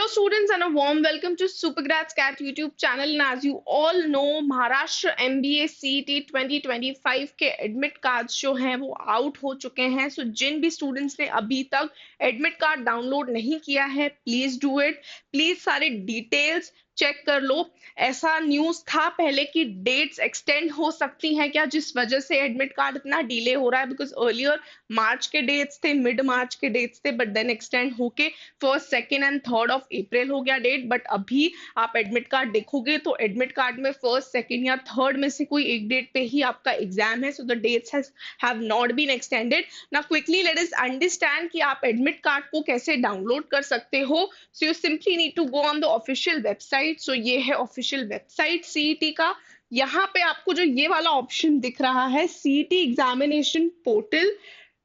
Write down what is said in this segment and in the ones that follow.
students, and a warm welcome to Supergrads Cat YouTube channel. And as you all know, Maharashtra MBA CET 2025 के admit cards जो हैं वो out हो चुके हैं. सो जिन भी स्टूडेंट्स ने अभी तक एडमिट कार्ड डाउनलोड नहीं किया है, प्लीज डू इट. प्लीज सारे डिटेल्स चेक कर लो. ऐसा न्यूज था पहले कि डेट्स एक्सटेंड हो सकती हैं क्या, जिस वजह से एडमिट कार्ड इतना डिले हो रहा है. बिकॉज अर्लियर मार्च के डेट्स थे, मिड मार्च के डेट्स थे, बट देन एक्सटेंड होके 1st, 2nd and 3rd of April हो गया डेट. बट अभी आप एडमिट कार्ड देखोगे तो एडमिट कार्ड में 1st, 2nd या 3rd में से कोई एक डेट पे ही आपका एग्जाम है. So the dates have not been extended. Now quickly let us understand कि आप एडमिट कार्ड को कैसे डाउनलोड कर सकते हो. So you simply need to go on the official website. So ये है ऑफिशियल वेबसाइट सीईटी का. यहाँ पे आपको जो ये वाला ऑप्शन दिख रहा है, सीईटी एग्जामिनेशन पोर्टल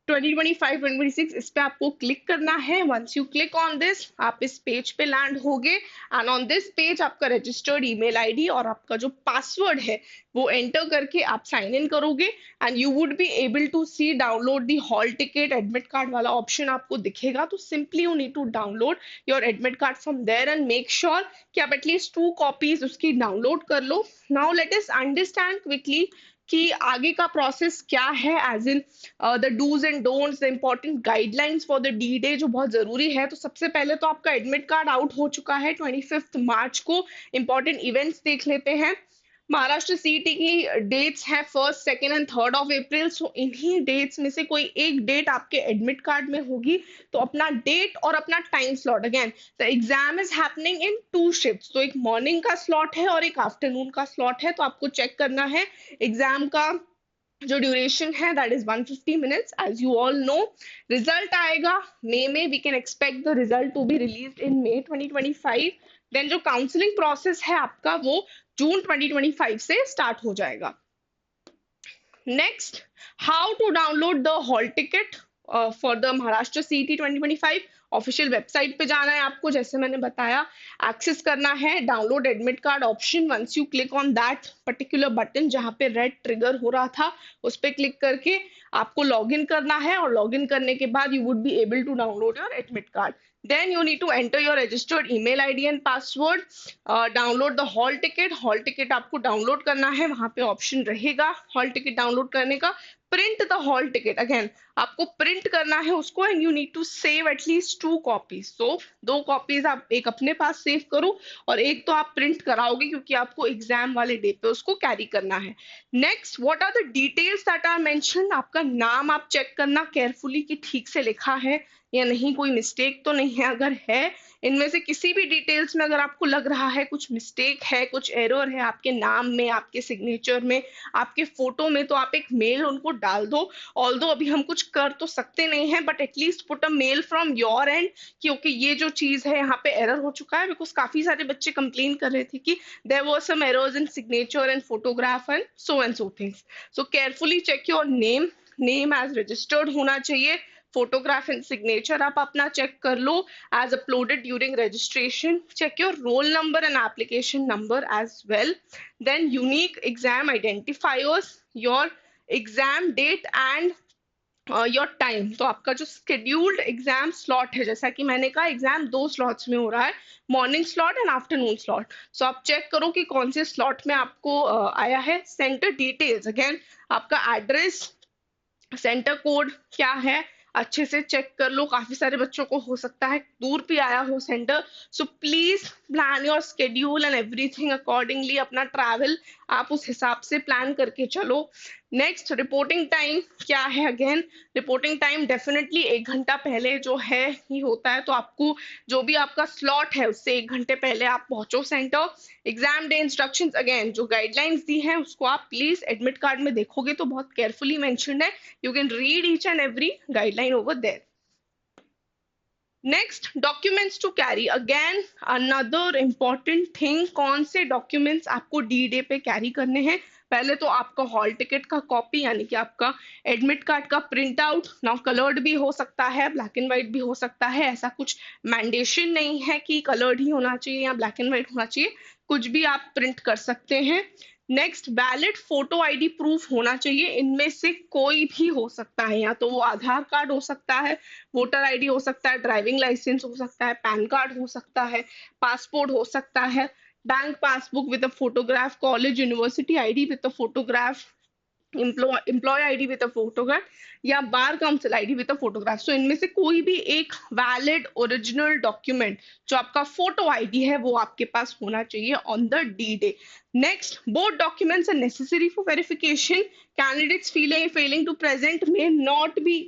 2025-2026, इस पे आपको क्लिक करना है. Once you click on this, आप इस पेज पे लैंड होगे एंड ऑन दिस पेज आपका रजिस्टर्ड ईमेल आईडी और आपका जो पासवर्ड है वो एंटर करके आप साइन इन करोगे and you would be able to see download the hall ticket. Admit card वाला ऑप्शन आपको दिखेगा, तो simply you need to download your admit card from there and make sure कि आप एटलीस्ट 2 कॉपीज उसकी download कर लो. Now let us understand quickly कि आगे का प्रोसेस क्या है, as in the dos and don'ts, the important guidelines for the D day जो बहुत जरूरी है. तो सबसे पहले तो आपका एडमिट कार्ड आउट हो चुका है 25 मार्च को. इंपॉर्टेंट इवेंट्स देख लेते हैं. महाराष्ट्र सीईटी की डेट्स हैं 1st, 2nd and 3rd of April. सो इन्हीं डेट्स में से कोई एक डेट आपके एडमिट कार्ड में होगी. तो अपना डेट और अपना time slot, again the exam is happening in 2 shifts. तो एक मॉर्निंग का स्लॉट है और एक आफ्टरनून का स्लॉट है. तो आपको चेक करना है एग्जाम का जो ड्यूरेशन है, that is 150 minutes. As you all know, result आएगा मई में. We can expect the result to be released in May 2025. Then जो काउंसलिंग प्रोसेस है आपका वो जून 2025 से स्टार्ट हो जाएगा. Next, how to download the hall ticket for the Maharashtra CET 2025. Official website पे जाना है आपको, जैसे मैंने बताया. एक्सेस करना है download admit card option. Once you click on that particular button जहां पे रेड ट्रिगर हो रहा था, उस पर क्लिक करके आपको लॉग इन करना है और लॉग इन करने के बाद you would be able to download your admit card. Then you need to enter your registered email ID and password. Download the hall ticket. Hall ticket आपको download करना है, वहां पे ऑप्शन रहेगा हॉल टिकट डाउनलोड करने का. Print the hall ticket, again आपको print करना है उसको and you need to save at least 2 copies. So 2 copies आप एक अपने पास सेव करो और एक तो आप प्रिंट कराओगे क्योंकि आपको एग्जाम वाले डे पे उसको कैरी करना है. Next, what are the details that are mentioned. आपका नाम आप चेक करना केयरफुली कि ठीक से लिखा है या नहीं, कोई मिस्टेक तो नहीं है. अगर है इनमें से किसी भी डिटेल्स में, अगर आपको लग रहा है कुछ मिस्टेक है, कुछ एरर है आपके नाम में, आपके सिग्नेचर में, आपके फोटो में, तो आप एक मेल उनको डाल दो. ऑल्दो अभी हम कुछ कर तो सकते नहीं हैं, but at least put a mail from your end कि ओके ये जो चीज है यहाँ पे एरर हो चुका है. बिकॉज काफी सारे बच्चे कंप्लेन कर रहे थे कि there were some errors in signature and photograph and so things. So carefully check your name as registered होना चाहिए. फोटोग्राफ एंड सिग्नेचर आप अपना चेक कर लो as uploaded during registration. Check your roll number and application number as well. Then unique exam identifiers, your exam date and your time. तो आपका जो scheduled exam slot है, जैसा कि मैंने कहा एग्जाम 2 स्लॉट्स में हो रहा है, morning slot and afternoon slot. So आप चेक करो कि कौन से स्लॉट में आपको आया है. सेंटर डिटेल्स, अगेन आपका एड्रेस, सेंटर कोड क्या है अच्छे से चेक कर लो. काफी सारे बच्चों को हो सकता है दूर भी आया हो centre. So please plan your schedule and everything accordingly. अपना ट्रैवल आप उस हिसाब से प्लान करके चलो. नेक्स्ट, रिपोर्टिंग टाइम क्या है. अगेन रिपोर्टिंग टाइम डेफिनेटली 1 घंटा पहले जो है ही होता है. तो आपको जो भी आपका स्लॉट है उससे 1 घंटे पहले आप पहुंचो centre. Exam day instructions, again जो गाइडलाइंस दी हैं उसको आप प्लीज एडमिट कार्ड में देखोगे तो बहुत केयरफुली मेंशन्ड है. You can read each and every guideline over there. Next, documents to carry. Again another important thing, कौन से डॉक्यूमेंट्स आपको डी डे पे कैरी करने हैं. पहले तो आपका हॉल टिकट का कॉपी, यानी कि आपका एडमिट कार्ड का प्रिंट आउट. नाउ कलर्ड भी हो सकता है, ब्लैक एंड व्हाइट भी हो सकता है. ऐसा कुछ मैंडेशन नहीं है कि कलर्ड ही होना चाहिए या ब्लैक एंड व्हाइट होना चाहिए, कुछ भी आप प्रिंट कर सकते हैं. Next, valid photo ID proof होना चाहिए। इनमें से कोई भी हो सकता है, या तो वो आधार कार्ड हो सकता है, वोटर आईडी हो सकता है, ड्राइविंग लाइसेंस हो सकता है, पैन कार्ड हो सकता है, पासपोर्ट हो सकता है, bank passbook with a photograph, college university ID with a photograph, employ ID with a photograph, या bar council ID with a photograph. So इनमें से कोई भी एक वैलिड ओरिजिनल डॉक्यूमेंट जो आपका फोटो आईडी है वो आपके पास होना चाहिए on the D day. Next, both documents are necessary for verification. Candidates failing to present may not be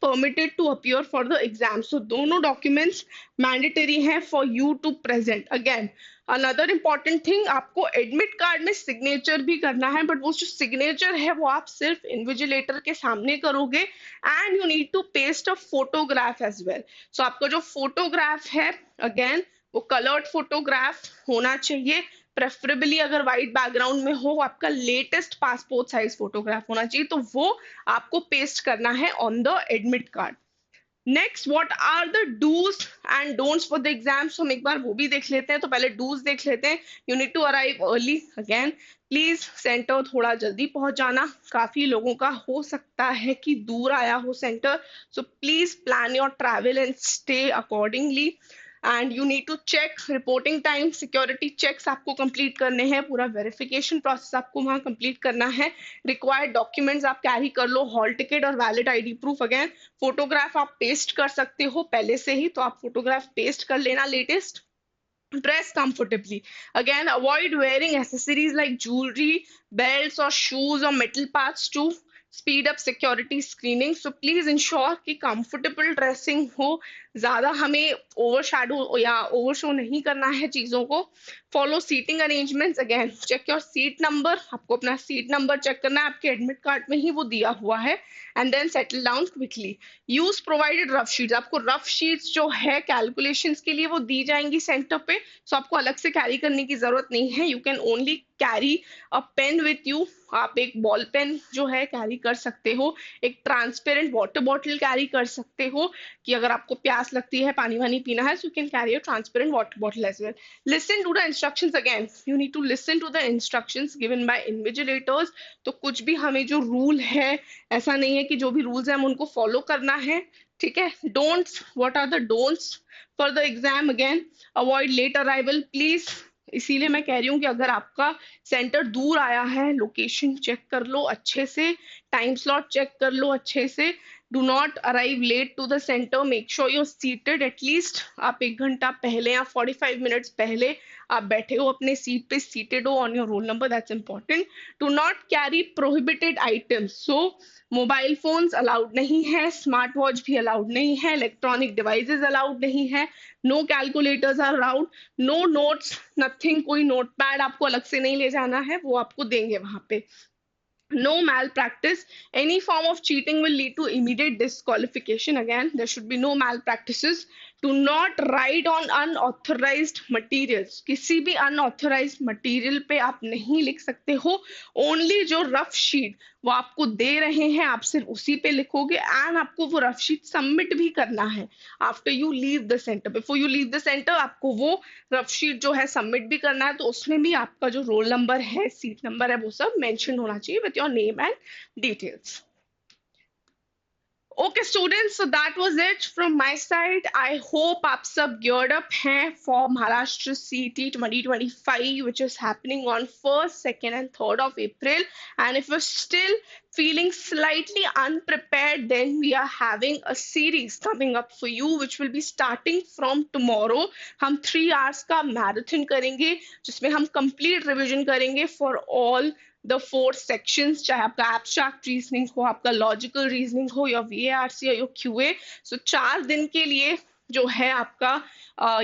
permitted to appear for the exam. So दोनों documents mandatory हैं for you to present. Again, another important thing, आपको admit card में signature भी करना है, but वो जो signature है वो आप सिर्फ इन्विजिलेटर के सामने करोगे, and you need to paste a photograph as well. So आपका जो फोटोग्राफ है, अगेन वो कलर्ड फोटोग्राफ होना चाहिए, प्रेफरेबली अगर व्हाइट बैकग्राउंड में हो, आपका लेटेस्ट पासपोर्ट साइज फोटोग्राफ होना चाहिए, तो वो आपको पेस्ट करना है on the admit card. Next, what are the dos and don'ts for the exams, हम एक बार वो भी देख लेते हैं। तो पहले डूज देख लेते हैं। You need to arrive early. Again, please centre थोड़ा जल्दी पहुंच जाना। काफी लोगों का हो सकता है कि दूर आया हो centre, so please plan your travel and stay accordingly. And you need to check reporting time, security checks आपको कंप्लीट करने हैं, पूरा वेरिफिकेशन प्रोसेस आपको वहां कंप्लीट करना है। रिक्वायर्ड डॉक्यूमेंट्स आप कैरी कर लो, हॉल टिकट और valid ID proof. Again, photograph आप पेस्ट कर सकते हो पहले से ही, तो आप फोटोग्राफ पेस्ट कर लेना latest. Dress comfortably. Again, avoid wearing accessories like jewelry, belts or shoes or metal parts to speed up security screening. So please ensure कि comfortable dressing हो, ज्यादा हमें ओवरशैडो या ओवरशो नहीं करना है चीजों को। Follow seating arrangements. Again, check your seat number, आपको अपना सीट नंबर चेक करना है, आपके एडमिट कार्ड में ही वो दिया हुआ है, and then settle down quickly. Use provided rough sheets, आपको रफ शीट्स जो है कैलकुलेशंस के लिए वो दी जाएंगी सेंटर पे, सो आपको अलग से कैरी करने की जरूरत नहीं है। You can only carry a pen with you, आप एक बॉल पेन जो है कैरी कर सकते हो, एक ट्रांसपेरेंट वाटर बॉटल कैरी कर सकते हो कि अगर आपको प्यास लगती है, पानी वानी पीना है, so you can carry a transparent water bottle as well. Listen to the instructions. Again, you need to listen to the instructions given by invigilators. तो कुछ भी हमें जो रूल है, ऐसा नहीं है कि जो भी रूल्स है हम उनको फॉलो करना है, ठीक है। Don'ts, what are the don'ts for the exam? Again, avoid late arrival please. इसीलिए मैं कह रही हूँ कि अगर आपका सेंटर दूर आया है, लोकेशन चेक कर लो अच्छे से, टाइम स्लॉट चेक कर लो अच्छे से। Do not arrive late to the centre, make sure you seated at least, आप 1 घंटा पहले या 45 मिनट्स पहले आप बैठे हो अपने सीट पे, सीटेड हो on your roll number, that's important. Do not carry prohibited items, so mobile phones allowed नहीं है, स्मार्ट वॉच भी अलाउड नहीं है, इलेक्ट्रॉनिक डिवाइसेस अलाउड नहीं है, no calculators are allowed, no notes, nothing, कोई नोट पैड आपको अलग से नहीं ले जाना है, वो आपको देंगे वहां पे। No malpractice. Any form of cheating will lead to immediate disqualification. Again, there should be no malpractices. Do not write on unauthorized materials. किसी भी unauthorized material पे आप नहीं लिख सकते हो। Only जो rough sheet वो आपको दे रहे हैं, आप सिर्फ उसी पे लिखोगे, एंड आपको वो रफ शीट सबमिट भी करना है after you leave the centre. Before you leave the centre आपको वो रफ शीट जो है सबमिट भी करना है, तो उसमें भी आपका जो रोल नंबर है, सीट नंबर है, वो सब मेंशन होना चाहिए with your name and details. Okay students, so that was it from my side. I hope आप सब geared up हैं for Maharashtra CET 2025, which is happening on 1st, 2nd and 3rd of April. And if you're still feeling slightly unprepared, then we are having a series coming up for you, which will be starting from tomorrow. हम 3 hours का marathon करेंगे, जिसमें हम complete revision करेंगे for all the 4 sections, चाहे आपका abstract reasoning हो, आपका logical reasoning हो, या VARC या your QA। So 4 दिन के लिए जो है आपका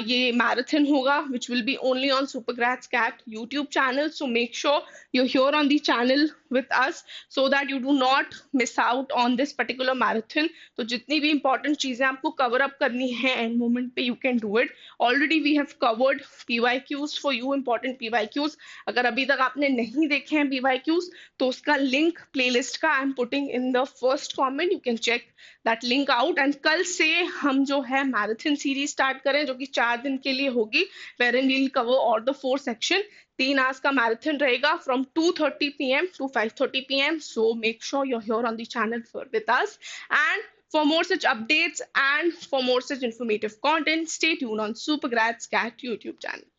ये मैराथन होगा, which will be only on Supergrads CAT YouTube channel. So make sure you're here on the channel with us so that you do not miss out on this particular marathon. तो जितनी भी important चीजें आपको cover up करनी है end moment पे, you can do it. Already we have covered PYQs for you, important PYQs. अगर अभी तक आपने नहीं देखे हैं PYQs, तो उसका link playlist का I'm putting in the first comment. You can check that link out. And कल से हम जो है marathon series start करें, जो कि 4 दिन के लिए होगी, wherein we'll cover all the 4 sections. 3 hours का marathon रहेगा from 2:30 p.m. to 5:30 p.m. So make sure you're here on the channel with us. And for more such updates and for more such informative content, stay tuned on Supergrads Cat YouTube channel.